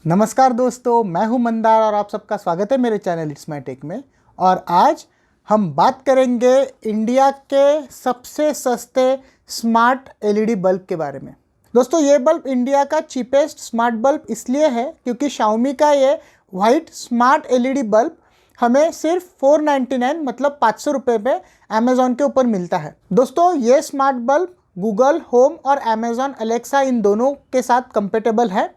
नमस्कार दोस्तों, मैं हूं मंदार और आप सबका स्वागत है मेरे चैनल इट्स माय टेक में। और आज हम बात करेंगे इंडिया के सबसे सस्ते स्मार्ट एलईडी बल्ब के बारे में। दोस्तों, ये बल्ब इंडिया का चीपेस्ट स्मार्ट बल्ब इसलिए है क्योंकि शाओमी का ये वाइट स्मार्ट एलईडी बल्ब हमें सिर्फ 499 मतलब 500 रुपये पे अमेज़ॉन के ऊपर मिलता है। दोस्तों, ये स्मार्ट बल्ब गूगल होम और अमेज़ॉन अलेक्सा इन दोनों के साथ कंपेटेबल है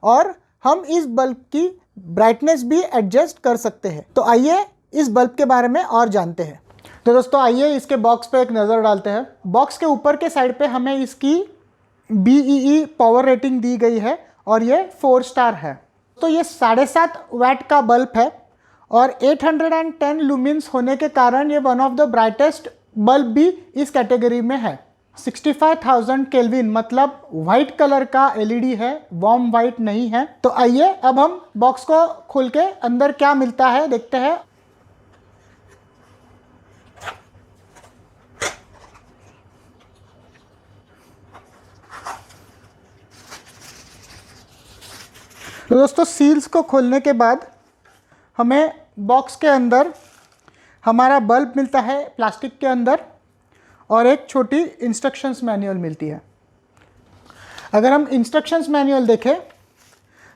और हम इस बल्ब की ब्राइटनेस भी एडजस्ट कर सकते हैं। तो आइए इस बल्ब के बारे में और जानते हैं। तो दोस्तों, आइए इसके बॉक्स पे एक नज़र डालते हैं। बॉक्स के ऊपर के साइड पे हमें इसकी BEE पावर रेटिंग दी गई है और ये 4 स्टार है। तो ये 7.5 वाट का बल्ब है और 810 लुमिन्स होने के कारण ये one of the brightest bulb भी इस कैटेगरी में है। 65,000 केल्विन मतलब वाइट कलर का एलईडी है, वार्म वाइट नहीं है। तो आइए अब हम बॉक्स को खोल के अंदर क्या मिलता है देखते हैं। तो दोस्तों, सील्स को खोलने के बाद हमें बॉक्स के अंदर हमारा बल्ब मिलता है प्लास्टिक के अंदर और एक छोटी इंस्ट्रक्शंस मैनुअल मिलती है। अगर हम इंस्ट्रक्शंस मैनुअल देखें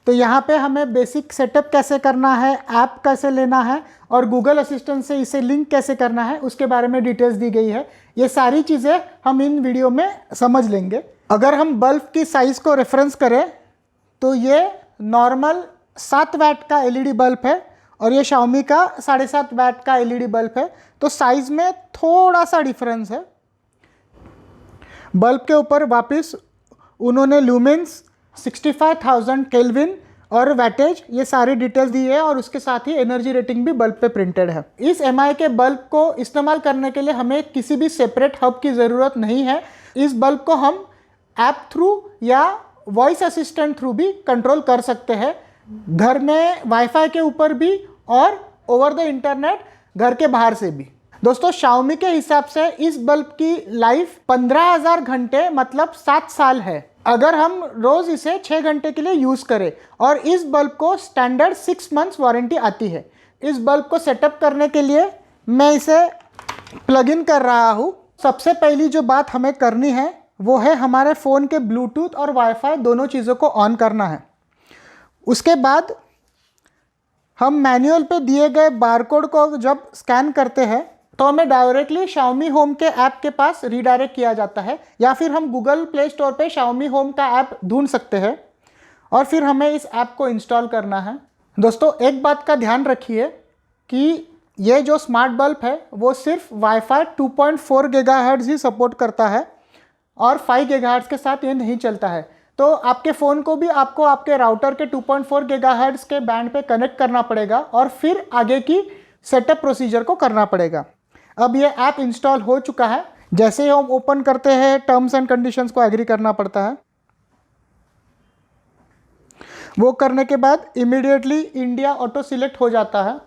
तो यहाँ पे हमें बेसिक सेटअप कैसे करना है, ऐप कैसे लेना है और गूगल असिस्टेंट से इसे लिंक कैसे करना है उसके बारे में डिटेल्स दी गई है। ये सारी चीज़ें हम इन वीडियो में समझ लेंगे। अगर हम बल्ब की साइज़ को रेफरेंस करें तो ये नॉर्मल 7 वाट का एलईडी बल्ब है और ये शाओमी का 7.5 वाट का एलईडी बल्ब है। तो साइज़ में थोड़ा सा डिफरेंस है। बल्ब के ऊपर वापस उन्होंने लुमेंस, 65,000 केल्विन और वैटेज ये सारी डिटेल्स दी है और उसके साथ ही एनर्जी रेटिंग भी बल्ब पे प्रिंटेड है। इस एमआई के बल्ब को इस्तेमाल करने के लिए हमें किसी भी सेपरेट हब की ज़रूरत नहीं है। इस बल्ब को हम ऐप थ्रू या वॉइस असिस्टेंट थ्रू भी कंट्रोल कर सकते हैं, घर में वाईफाई के ऊपर भी और ओवर द इंटरनेट घर के बाहर से भी। दोस्तों, शाओमी के हिसाब से इस बल्ब की लाइफ 15,000 घंटे मतलब 7 साल है अगर हम रोज़ इसे 6 घंटे के लिए यूज़ करें और इस बल्ब को स्टैंडर्ड 6 मंथ्स वारंटी आती है। इस बल्ब को सेटअप करने के लिए मैं इसे प्लग इन कर रहा हूँ। सबसे पहली जो बात हमें करनी है वो है हमारे फ़ोन के ब्लूटूथ और वाईफाई दोनों चीज़ों को ऑन करना है। उसके बाद हम मैनुअल पे दिए गए बारकोड को जब स्कैन करते हैं तो हमें डायरेक्टली शाओमी होम के ऐप के पास रीडायरेक्ट किया जाता है या फिर हम गूगल प्ले स्टोर पे शाओमी होम का ऐप ढूंढ सकते हैं और फिर हमें इस ऐप को इंस्टॉल करना है। दोस्तों, एक बात का ध्यान रखिए कि ये जो स्मार्ट बल्ब है वो सिर्फ वाईफाई 2.4 गीगाहर्ट्ज़ ही सपोर्ट करता है और 5 गीगाहर्ट्ज़ के साथ ये नहीं चलता है। तो आपके फ़ोन को भी आपको आपके राउटर के 2.4 गीगाहर्ट्ज़ के बैंड पे कनेक्ट करना पड़ेगा और फिर आगे की सेटअप प्रोसीजर को करना पड़ेगा। अब ये ऐप इंस्टॉल हो चुका है। जैसे ही हम ओपन करते हैं टर्म्स एंड कंडीशंस को एग्री करना पड़ता है। वो करने के बाद इमीडिएटली इंडिया ऑटो सिलेक्ट हो जाता है।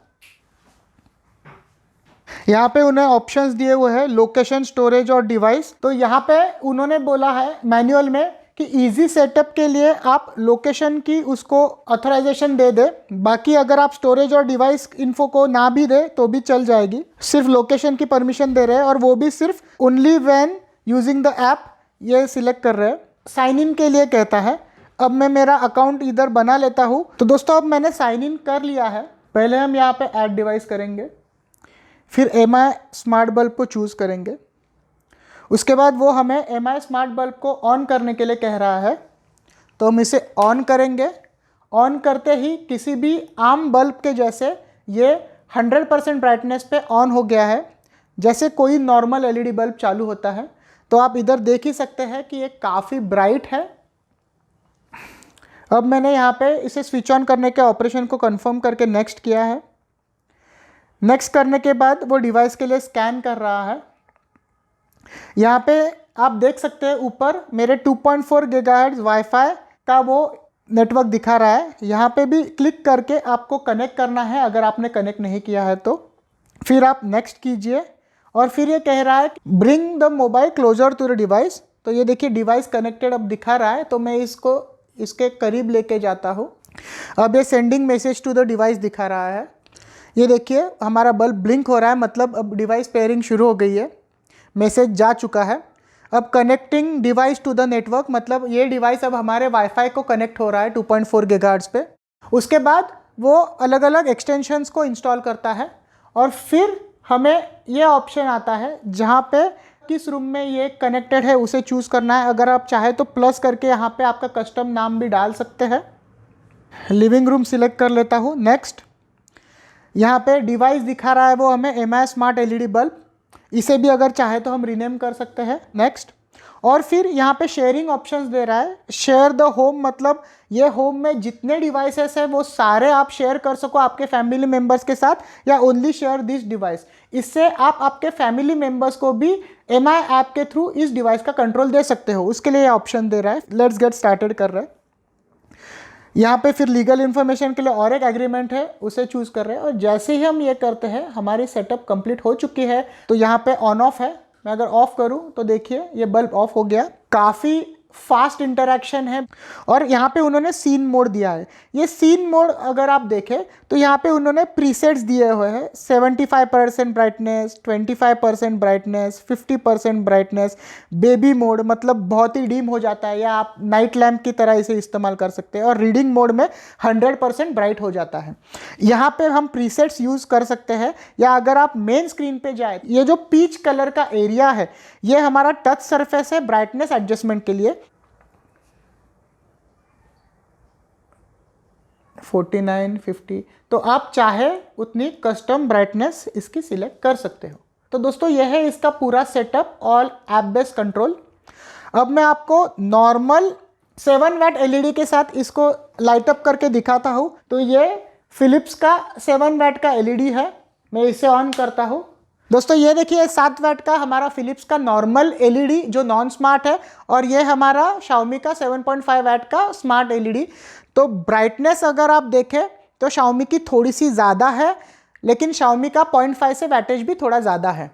यहाँ पे उन्हें ऑप्शंस दिए हुए हैं लोकेशन, स्टोरेज और डिवाइस। तो यहाँ पे उन्होंने बोला है मैनुअल में कि इजी सेटअप के लिए आप लोकेशन की उसको ऑथराइजेशन दे दे, बाकी अगर आप स्टोरेज और डिवाइस इन्फो को ना भी दे तो भी चल जाएगी। सिर्फ लोकेशन की परमिशन दे रहे हैं और वो भी सिर्फ only when using the app ये सिलेक्ट कर रहे हैं। साइन इन के लिए कहता है। अब मैं मेरा अकाउंट इधर बना लेता हूँ। तो दोस्तों, अब मैंने साइन इन कर लिया है। पहले हम यहाँ पे ऐड डिवाइस करेंगे, फिर एमआई स्मार्ट बल्ब को चूज़ करेंगे। उसके बाद वो हमें एमआई स्मार्ट बल्ब को ऑन करने के लिए कह रहा है तो हम इसे ऑन करेंगे। ऑन करते ही किसी भी आम बल्ब के जैसे ये 100% ब्राइटनेस पे ऑन हो गया है, जैसे कोई नॉर्मल एलईडी बल्ब चालू होता है। तो आप इधर देख ही सकते हैं कि ये काफ़ी ब्राइट है। अब मैंने यहाँ पे इसे स्विच ऑन करने के ऑपरेशन को कंफर्म करके नेक्स्ट किया है। नेक्स्ट करने के बाद वो डिवाइस के लिए स्कैन कर रहा है। यहाँ पे आप देख सकते हैं ऊपर मेरे 2.4 गीगाहर्ट्ज़ वाईफाई का वो नेटवर्क दिखा रहा है। यहाँ पे भी क्लिक करके आपको कनेक्ट करना है अगर आपने कनेक्ट नहीं किया है तो। फिर आप नेक्स्ट कीजिए और फिर ये कह रहा है bring the mobile closer to the device. तो ये देखिए डिवाइस कनेक्टेड अब दिखा रहा है, तो मैं इसको इसके करीब लेके जाता हूँ। अब ये sending message to the device दिखा रहा है। ये देखिए हमारा बल्ब ब्लिंक हो रहा है, मतलब अब डिवाइस पेयरिंग शुरू हो गई है, मैसेज जा चुका है। अब connecting device to the network, मतलब ये डिवाइस अब हमारे वाईफाई को कनेक्ट हो रहा है 2.4 गीगाहर्ट्ज़ पे। उसके बाद वो अलग अलग एक्सटेंशंस को इंस्टॉल करता है और फिर हमें ये ऑप्शन आता है जहाँ पे किस रूम में ये कनेक्टेड है उसे चूज़ करना है। अगर आप चाहे तो प्लस करके यहाँ पे आपका कस्टम नाम भी डाल सकते हैं। लिविंग रूम सिलेक्ट कर लेता हूँ। नेक्स्ट, यहाँ पे डिवाइस दिखा रहा है वो हमें एमआई स्मार्ट एलईडी बल्ब, इसे भी अगर चाहे तो हम रीनेम कर सकते हैं। नेक्स्ट, और फिर यहाँ पे शेयरिंग ऑप्शंस दे रहा है। शेयर द होम, मतलब ये होम में जितने डिवाइसेस है वो सारे आप शेयर कर सको आपके फैमिली मेम्बर्स के साथ, या ओनली शेयर दिस डिवाइस। इससे आप आपके फैमिली मेम्बर्स को भी एमआई ऐप के थ्रू इस डिवाइस का कंट्रोल दे सकते हो, उसके लिए ऑप्शन दे रहा है। लेट्स गेट स्टार्टेड कर रहे हैं। यहाँ पे फिर लीगल इन्फॉर्मेशन के लिए और एक एग्रीमेंट है, उसे चूज़ कर रहे हैं। और जैसे ही हम ये करते हैं हमारी सेटअप कंप्लीट हो चुकी है। तो यहाँ पे ऑन ऑफ है, मैं अगर ऑफ करूँ तो देखिए ये बल्ब ऑफ हो गया। काफ़ी फास्ट इंटरैक्शन है। और यहाँ पे उन्होंने सीन मोड दिया है। ये सीन मोड अगर आप देखें तो यहाँ पे उन्होंने प्रीसेट्स दिए हुए हैं, 75% brightness, 25% brightness, 50% brightness, baby mode मतलब बहुत ही डीम हो जाता है, या आप नाइट लैम्प की तरह इसे इस्तेमाल कर सकते हैं। और रीडिंग मोड में 100% ब्राइट हो जाता है। यहाँ पे हम प्रीसेट्स यूज़ कर सकते हैं, या अगर आप मेन स्क्रीन पे जाए, ये जो पीच कलर का एरिया है ये हमारा टच सरफेस है ब्राइटनेस एडजस्टमेंट के लिए। 49, 50, तो आप चाहे उतनी कस्टम ब्राइटनेस इसकी सिलेक्ट कर सकते हो। तो दोस्तों यह है इसका पूरा setup, all app based control. अब मैं आपको नॉर्मल 7 वाट एलईडी के साथ इसको लाइट अप करके दिखाता हूँ। तो ये फिलिप्स का 7 वाट का एलईडी है, मैं इसे ऑन करता हूँ। दोस्तों ये देखिए 7 वाट का हमारा फिलिप्स का नॉर्मल एलईडी जो नॉन स्मार्ट है, और ये हमारा Xiaomi का 7.5 वाट का स्मार्ट एलईडी। तो ब्राइटनेस अगर आप देखें तो Xiaomi की थोड़ी सी ज़्यादा है, लेकिन Xiaomi का 0.5 से वैटेज भी थोड़ा ज़्यादा है।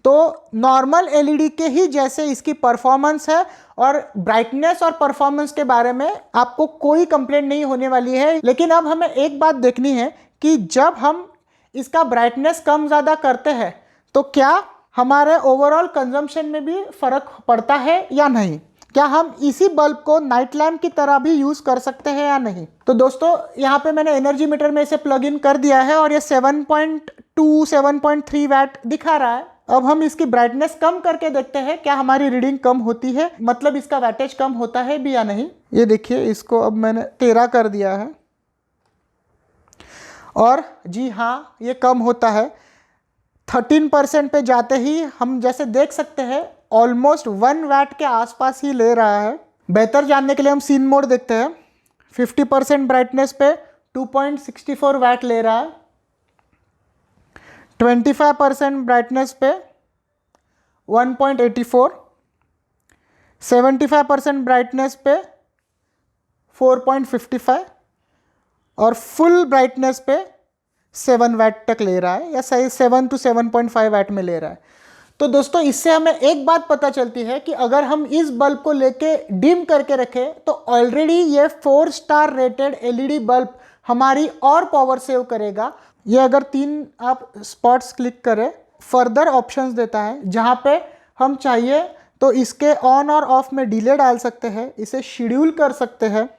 तो नॉर्मल एलईडी के ही जैसे इसकी परफॉर्मेंस है, और ब्राइटनेस और परफॉर्मेंस के बारे में आपको कोई कंप्लेंट नहीं होने वाली है। लेकिन अब हमें एक बात देखनी है कि जब हम इसका ब्राइटनेस कम ज़्यादा करते हैं तो क्या हमारे ओवरऑल कंजम्पशन में भी फ़र्क पड़ता है या नहीं, क्या हम इसी बल्ब को नाइट लैम्प की तरह भी यूज़ कर सकते हैं या नहीं। तो दोस्तों यहाँ पे मैंने एनर्जी मीटर में इसे प्लग इन कर दिया है और ये 7.2 7.3 वाट दिखा रहा है। अब हम इसकी ब्राइटनेस कम करके देखते हैं क्या हमारी रीडिंग कम होती है, मतलब इसका वैटेज कम होता है भी या नहीं। ये देखिए इसको अब मैंने 13 कर दिया है, और जी हाँ ये कम होता है। 13% पे जाते ही हम जैसे देख सकते हैं ऑलमोस्ट 1 वाट के आसपास ही ले रहा है। बेहतर जानने के लिए हम सीन मोड देखते हैं। 50% ब्राइटनेस पे 2.64 वाट ले रहा है। 25% ब्राइटनेस पे 1.84, 75% ब्राइटनेस पे 4.55, और फुल ब्राइटनेस पे 7 वाट तक ले रहा है, या सही 7 to 7.5 वाट में ले रहा है। तो दोस्तों इससे हमें एक बात पता चलती है कि अगर हम इस बल्ब को लेके डिम करके रखें तो ऑलरेडी ये 4 स्टार रेटेड एलईडी बल्ब हमारी और पावर सेव करेगा। ये अगर 3 आप स्पॉट्स क्लिक करें, फर्दर ऑप्शंस देता है जहाँ पे हम चाहिए तो इसके ऑन और ऑफ में डिले डाल सकते हैं, इसे शेड्यूल कर सकते हैं,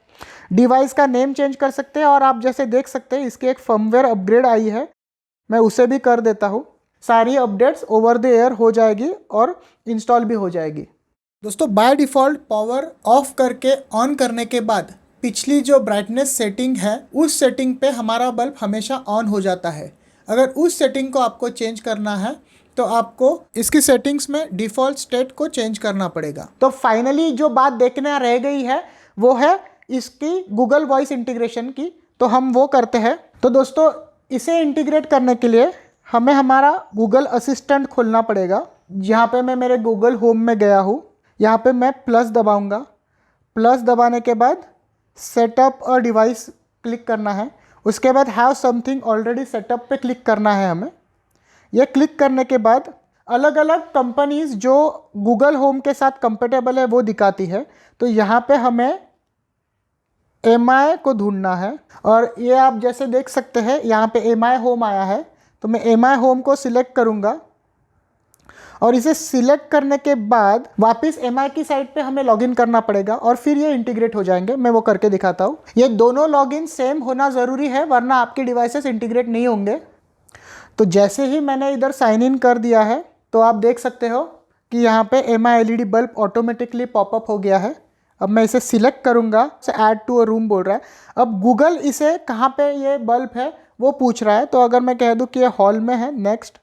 डिवाइस का नेम चेंज कर सकते हैं, और आप जैसे देख सकते हैं इसकी एक फर्मवेयर अपग्रेड आई है, मैं उसे भी कर देता हूँ। सारी अपडेट्स ओवर द एयर हो जाएगी और इंस्टॉल भी हो जाएगी। दोस्तों बाय डिफ़ॉल्ट पावर ऑफ करके ऑन करने के बाद पिछली जो ब्राइटनेस सेटिंग है उस सेटिंग पे हमारा बल्ब हमेशा ऑन हो जाता है। अगर उस सेटिंग को आपको चेंज करना है तो आपको इसकी सेटिंग्स में डिफ़ॉल्ट स्टेट को चेंज करना पड़ेगा। तो फाइनली जो बात देखना रह गई है वो है इसकी गूगल वॉइस इंटीग्रेशन की, तो हम वो करते हैं। तो दोस्तों इसे इंटीग्रेट करने के लिए हमें हमारा गूगल असिस्टेंट खोलना पड़ेगा। यहाँ पे मैं मेरे गूगल होम में गया हूँ, यहाँ पे मैं प्लस दबाऊँगा। प्लस दबाने के बाद सेटअप अ डिवाइस क्लिक करना है, उसके बाद हैव समथिंग ऑलरेडी सेटअप पे क्लिक करना है हमें। यह क्लिक करने के बाद अलग अलग कंपनीज जो गूगल होम के साथ कंपेटेबल है वो दिखाती है। तो यहाँ पे हमें MI को ढूंढना है। और ये आप जैसे देख सकते हैं यहाँ पे MI होम आया है, तो मैं MI होम को सिलेक्ट करूँगा और इसे सिलेक्ट करने के बाद वापस MI की साइट पे हमें लॉगिन करना पड़ेगा और फिर ये इंटीग्रेट हो जाएंगे। मैं वो करके दिखाता हूँ। ये दोनों लॉगिन सेम होना ज़रूरी है, वरना आपके डिवाइसेस इंटीग्रेट नहीं होंगे। तो जैसे ही मैंने इधर साइन इन कर दिया है तो आप देख सकते हो कि यहाँ पे MI LED bulb automatically popup हो गया है। अब मैं इसे सिलेक्ट करूँगा, इसे ऐड टू अ रूम बोल रहा है। अब गूगल इसे कहाँ पे ये बल्ब है वो पूछ रहा है, तो अगर मैं कह दूँ कि ये हॉल में है, नेक्स्ट।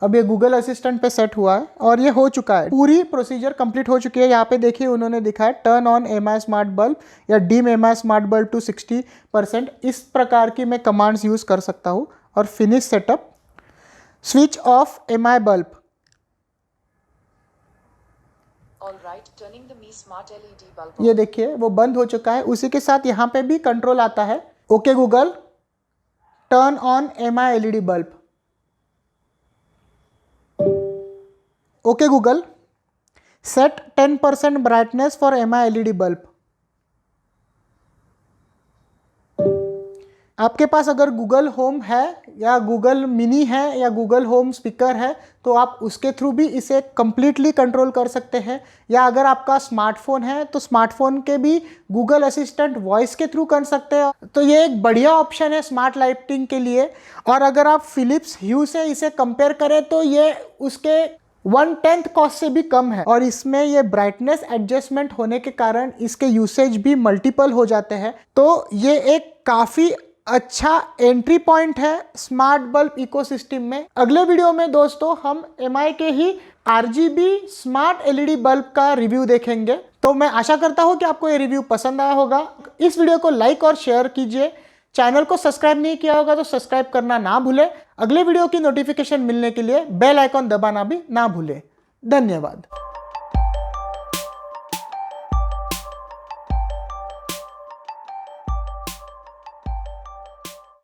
अब ये गूगल असिस्टेंट पे सेट हुआ है और ये हो चुका है, पूरी प्रोसीजर कंप्लीट हो चुकी है। यहाँ पे देखिए उन्होंने दिखाया turn on MI smart bulb या dim MI smart bulb to 60%। इस प्रकार की मैं कमांड्स यूज़ कर सकता हूँ। और finish setup, switch off MI bulb. Turning the Mi Smart LED bulb ये देखिए वो बंद हो चुका है। उसी के साथ यहाँ पे भी कंट्रोल आता है, okay Google turn on MI LED bulb. Okay Google set 10% brightness for MI LED bulb. आपके पास अगर गूगल होम है या गूगल मिनी है या गूगल होम स्पीकर है तो आप उसके थ्रू भी इसे कंप्लीटली कंट्रोल कर सकते हैं। या अगर आपका स्मार्टफोन है तो स्मार्टफोन के भी गूगल असिस्टेंट वॉइस के थ्रू कर सकते हैं। तो ये एक बढ़िया ऑप्शन है स्मार्ट लाइटिंग के लिए। और अगर आप फिलिप्स ह्यू से इसे कंपेयर करें तो ये उसके 1/10 कॉस्ट से भी कम है। और इसमें ये ब्राइटनेस एडजस्टमेंट होने के कारण इसके यूसेज भी मल्टीपल हो जाते हैं। तो ये एक काफ़ी अच्छा एंट्री पॉइंट है स्मार्ट बल्ब इकोसिस्टम में। अगले वीडियो में दोस्तों हम MI के ही RGB स्मार्ट LED बल्ब का रिव्यू देखेंगे। तो मैं आशा करता हूं कि आपको ये रिव्यू पसंद आया होगा। इस वीडियो को लाइक और शेयर कीजिए। चैनल को सब्सक्राइब नहीं किया होगा तो सब्सक्राइब करना ना भूलें। अगले वीडियो की नोटिफिकेशन मिलने के लिए बेल आइकॉन दबाना भी ना भूलें। धन्यवाद।